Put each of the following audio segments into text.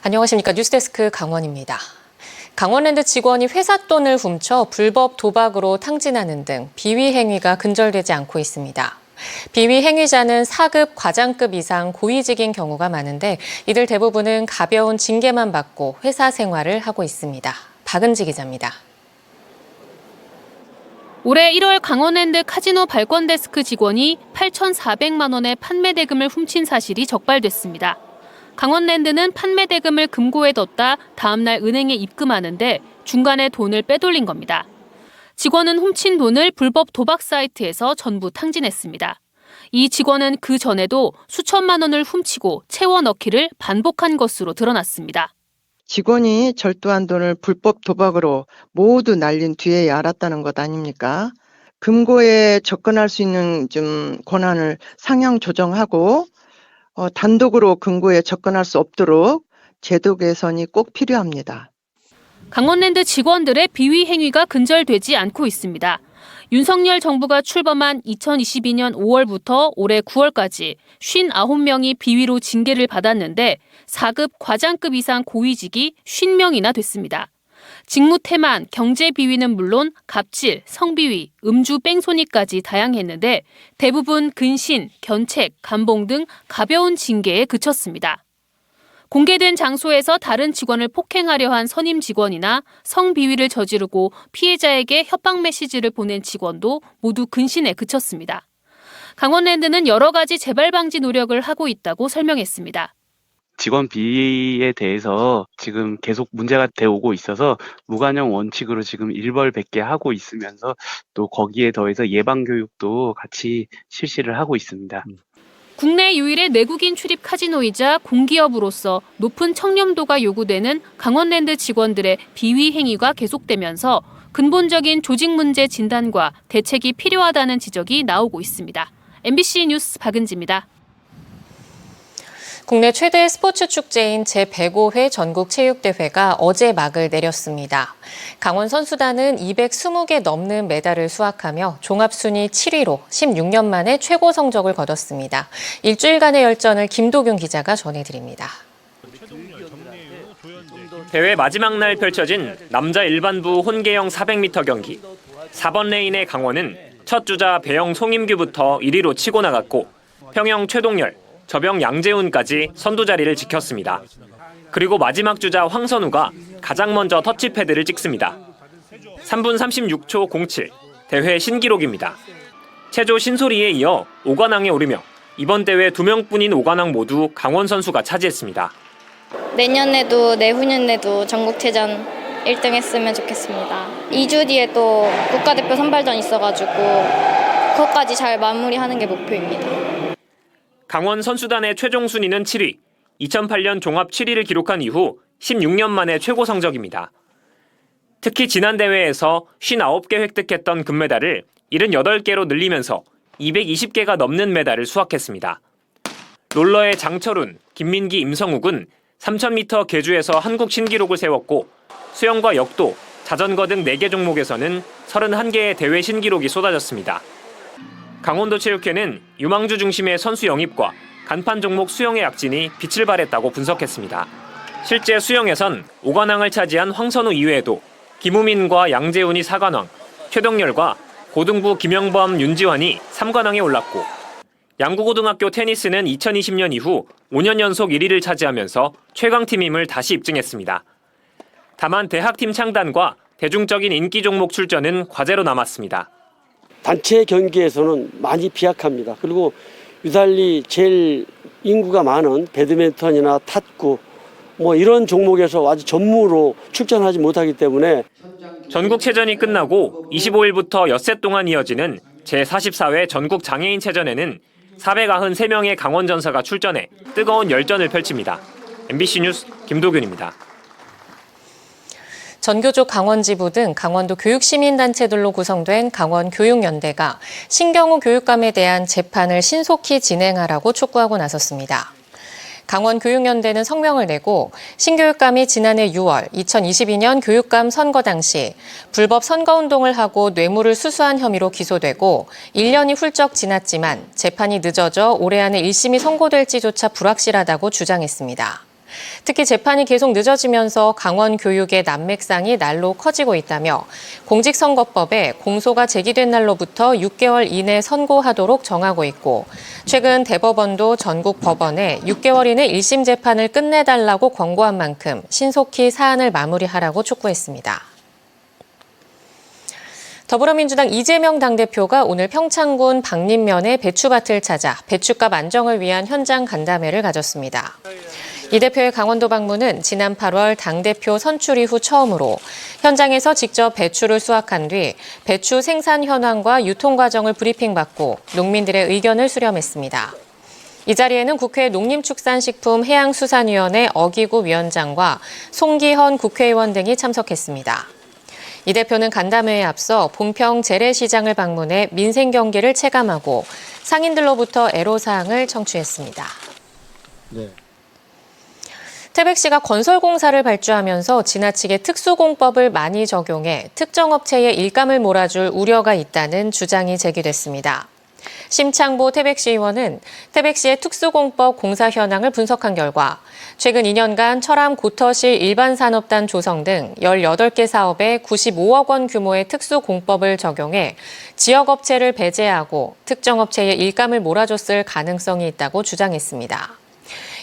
안녕하십니까. 뉴스데스크 강원입니다. 강원랜드 직원이 회사 돈을 훔쳐 불법 도박으로 탕진하는 등 비위 행위가 근절되지 않고 있습니다. 비위 행위자는 4급 과장급 이상 고위직인 경우가 많은데 이들 대부분은 가벼운 징계만 받고 회사 생활을 하고 있습니다. 박은지 기자입니다. 올해 1월 강원랜드 카지노 발권데스크 직원이 8,400만 원의 판매 대금을 훔친 사실이 적발됐습니다. 강원랜드는 판매 대금을 금고에 뒀다 다음 날 은행에 입금하는데 중간에 돈을 빼돌린 겁니다. 직원은 훔친 돈을 불법 도박 사이트에서 전부 탕진했습니다. 이 직원은 그 전에도 수천만 원을 훔치고 채워 넣기를 반복한 것으로 드러났습니다. 직원이 절도한 돈을 불법 도박으로 모두 날린 뒤에야 알았다는 것 아닙니까? 금고에 접근할 수 있는 권한을 상향 조정하고 단독으로 금고에 접근할 수 없도록 제도 개선이 꼭 필요합니다. 강원랜드 직원들의 비위 행위가 근절되지 않고 있습니다. 윤석열 정부가 출범한 2022년 5월부터 올해 9월까지 59명이 비위로 징계를 받았는데 4급 과장급 이상 고위직이 50명이나 됐습니다. 직무 태만, 경제 비위는 물론 갑질, 성비위, 음주 뺑소니까지 다양했는데 대부분 근신, 견책, 감봉 등 가벼운 징계에 그쳤습니다. 공개된 장소에서 다른 직원을 폭행하려 한 선임 직원이나 성비위를 저지르고 피해자에게 협박 메시지를 보낸 직원도 모두 근신에 그쳤습니다. 강원랜드는 여러 가지 재발 방지 노력을 하고 있다고 설명했습니다. 직원 비위에 대해서 지금 계속 문제가 되어오고 있어서 무관용 원칙으로 지금 일벌백계 하고 있으면서 또 거기에 더해서 예방교육도 같이 실시를 하고 있습니다. 국내 유일의 내국인 출입 카지노이자 공기업으로서 높은 청렴도가 요구되는 강원랜드 직원들의 비위 행위가 계속되면서 근본적인 조직 문제 진단과 대책이 필요하다는 지적이 나오고 있습니다. MBC 뉴스 박은지입니다. 국내 최대 스포츠 축제인 제105회 전국체육대회가 어제 막을 내렸습니다. 강원 선수단은 220개 넘는 메달을 수확하며 종합순위 7위로 16년 만에 최고 성적을 거뒀습니다. 일주일간의 열전을 김도균 기자가 전해드립니다. 대회 마지막 날 펼쳐진 남자 일반부 혼계영 400m 경기. 4번 레인의 강원은 첫 주자 배영 송임규부터 1위로 치고 나갔고 평영 최동열, 저병 양재훈까지 선두 자리를 지켰습니다. 그리고 마지막 주자 황선우가 가장 먼저 터치패드를 찍습니다. 3분 36초 07, 대회 신기록입니다. 체조 신소리에 이어 5관왕에 오르며 이번 대회 2명뿐인 5관왕 모두 강원 선수가 차지했습니다. 내년에도 내후년에도 전국체전 1등 했으면 좋겠습니다. 2주 뒤에 또 국가대표 선발전 있어가지고 그것까지 잘 마무리하는 게 목표입니다. 강원 선수단의 최종 순위는 7위, 2008년 종합 7위를 기록한 이후 16년 만의 최고 성적입니다. 특히 지난 대회에서 59개 획득했던 금메달을 78개로 늘리면서 220개가 넘는 메달을 수확했습니다. 롤러의 장철훈, 김민기, 임성욱은 3000m 계주에서 한국 신기록을 세웠고 수영과 역도, 자전거 등 4개 종목에서는 31개의 대회 신기록이 쏟아졌습니다. 강원도 체육회는 유망주 중심의 선수 영입과 간판 종목 수영의 약진이 빛을 발했다고 분석했습니다. 실제 수영에선 5관왕을 차지한 황선우 이외에도 김우민과 양재훈이 4관왕, 최동열과 고등부 김영범, 윤지환이 3관왕에 올랐고 양구고등학교 테니스는 2020년 이후 5년 연속 1위를 차지하면서 최강팀임을 다시 입증했습니다. 다만 대학팀 창단과 대중적인 인기 종목 출전은 과제로 남았습니다. 단체 경기에서는 많이 비약합니다. 그리고 유달리 제일 인구가 많은 배드민턴이나 탁구 이런 종목에서 아주 전무로 출전하지 못하기 때문에 전국체전이 끝나고 25일부터 엿새 동안 이어지는 제44회 전국장애인체전에는 493명의 강원전사가 출전해 뜨거운 열전을 펼칩니다. MBC 뉴스 김도균입니다. 전교조 강원지부 등 강원도 교육시민단체들로 구성된 강원교육연대가 신경우 교육감에 대한 재판을 신속히 진행하라고 촉구하고 나섰습니다. 강원교육연대는 성명을 내고 신교육감이 지난해 6월 2022년 교육감 선거 당시 불법 선거운동을 하고 뇌물을 수수한 혐의로 기소되고 1년이 훌쩍 지났지만 재판이 늦어져 올해 안에 1심이 선고될지조차 불확실하다고 주장했습니다. 특히 재판이 계속 늦어지면서 강원 교육의 난맥상이 날로 커지고 있다며 공직선거법에 공소가 제기된 날로부터 6개월 이내 선고하도록 정하고 있고 최근 대법원도 전국 법원에 6개월 이내 1심 재판을 끝내달라고 권고한 만큼 신속히 사안을 마무리하라고 촉구했습니다. 더불어민주당 이재명 당대표가 오늘 평창군 박림면의 배추밭을 찾아 배추값 안정을 위한 현장 간담회를 가졌습니다. 이 대표의 강원도 방문은 지난 8월 당대표 선출 이후 처음으로 현장에서 직접 배추를 수확한 뒤 배추 생산 현황과 유통 과정을 브리핑받고 농민들의 의견을 수렴했습니다. 이 자리에는 국회 농림축산식품해양수산위원회 어기구 위원장과 송기헌 국회의원 등이 참석했습니다. 이 대표는 간담회에 앞서 본평 재래시장을 방문해 민생 경기를 체감하고 상인들로부터 애로사항을 청취했습니다. 네. 태백시가 건설공사를 발주하면서 지나치게 특수공법을 많이 적용해 특정 업체에 일감을 몰아줄 우려가 있다는 주장이 제기됐습니다. 심창보 태백시의원은 태백시의 특수공법 공사 현황을 분석한 결과 최근 2년간 철암 고터실 일반산업단 조성 등 18개 사업에 95억 원 규모의 특수공법을 적용해 지역업체를 배제하고 특정 업체에 일감을 몰아줬을 가능성이 있다고 주장했습니다.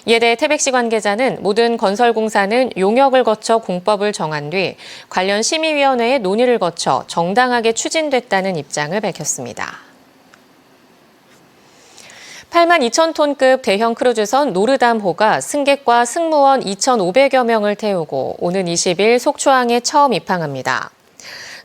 이에 대해 태백시 관계자는 모든 건설공사는 용역을 거쳐 공법을 정한 뒤 관련 심의위원회의 논의를 거쳐 정당하게 추진됐다는 입장을 밝혔습니다. 8만 2천 톤급 대형 크루즈선 노르담호가 승객과 승무원 2,500여 명을 태우고 오는 20일 속초항에 처음 입항합니다.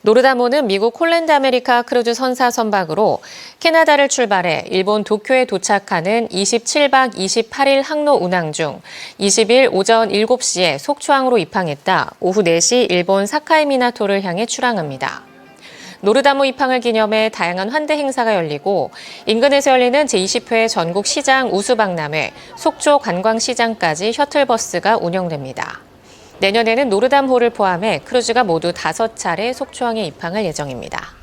노르담호는 미국 홀랜드 아메리카 크루즈 선사 선박으로 캐나다를 출발해 일본 도쿄에 도착하는 27박 28일 항로 운항 중 20일 오전 7시에 속초항으로 입항했다 오후 4시 일본 사카이 미나토를 향해 출항합니다. 노르담호 입항을 기념해 다양한 환대 행사가 열리고 인근에서 열리는 제20회 전국 시장 우수박람회, 속초 관광시장까지 셔틀버스가 운영됩니다. 내년에는 노르담호를 포함해 크루즈가 모두 5차례 속초항에 입항할 예정입니다.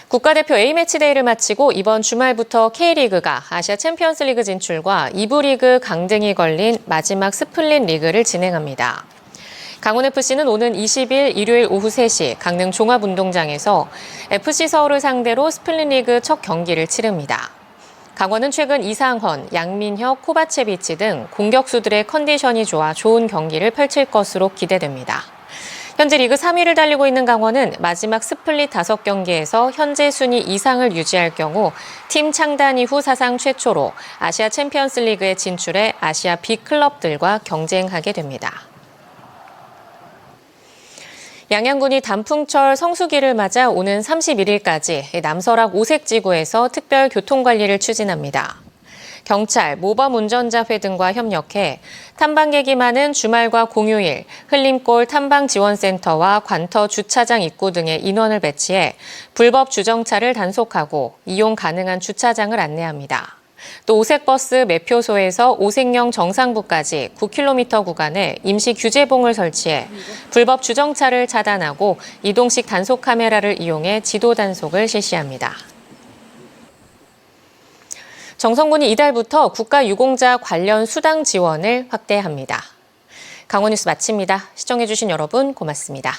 국가대표 A매치데이를 마치고 이번 주말부터 K리그가 아시아 챔피언스리그 진출과 2부 리그 강등이 걸린 마지막 스플릿 리그를 진행합니다. 강원FC는 오는 20일 일요일 오후 3시 강릉 종합운동장에서 FC서울을 상대로 스플릿리그 첫 경기를 치릅니다. 강원은 최근 이상헌, 양민혁, 코바체비치 등 공격수들의 컨디션이 좋아 좋은 경기를 펼칠 것으로 기대됩니다. 현재 리그 3위를 달리고 있는 강원은 마지막 스플릿 5경기에서 현재 순위 이상을 유지할 경우 팀 창단 이후 사상 최초로 아시아 챔피언스리그에 진출해 아시아 B클럽들과 경쟁하게 됩니다. 양양군이 단풍철 성수기를 맞아 오는 31일까지 남설악 오색지구에서 특별 교통관리를 추진합니다. 경찰, 모범운전자회 등과 협력해 탐방객이 많은 주말과 공휴일, 흘림골 탐방지원센터와 관터 주차장 입구 등의 인원을 배치해 불법 주정차를 단속하고 이용 가능한 주차장을 안내합니다. 또 오색버스 매표소에서 오색령 정상부까지 9km 구간에 임시 규제봉을 설치해 불법 주정차를 차단하고 이동식 단속 카메라를 이용해 지도 단속을 실시합니다. 정성군이 이달부터 국가유공자 관련 수당 지원을 확대합니다. 강원뉴스 마칩니다. 시청해주신 여러분 고맙습니다.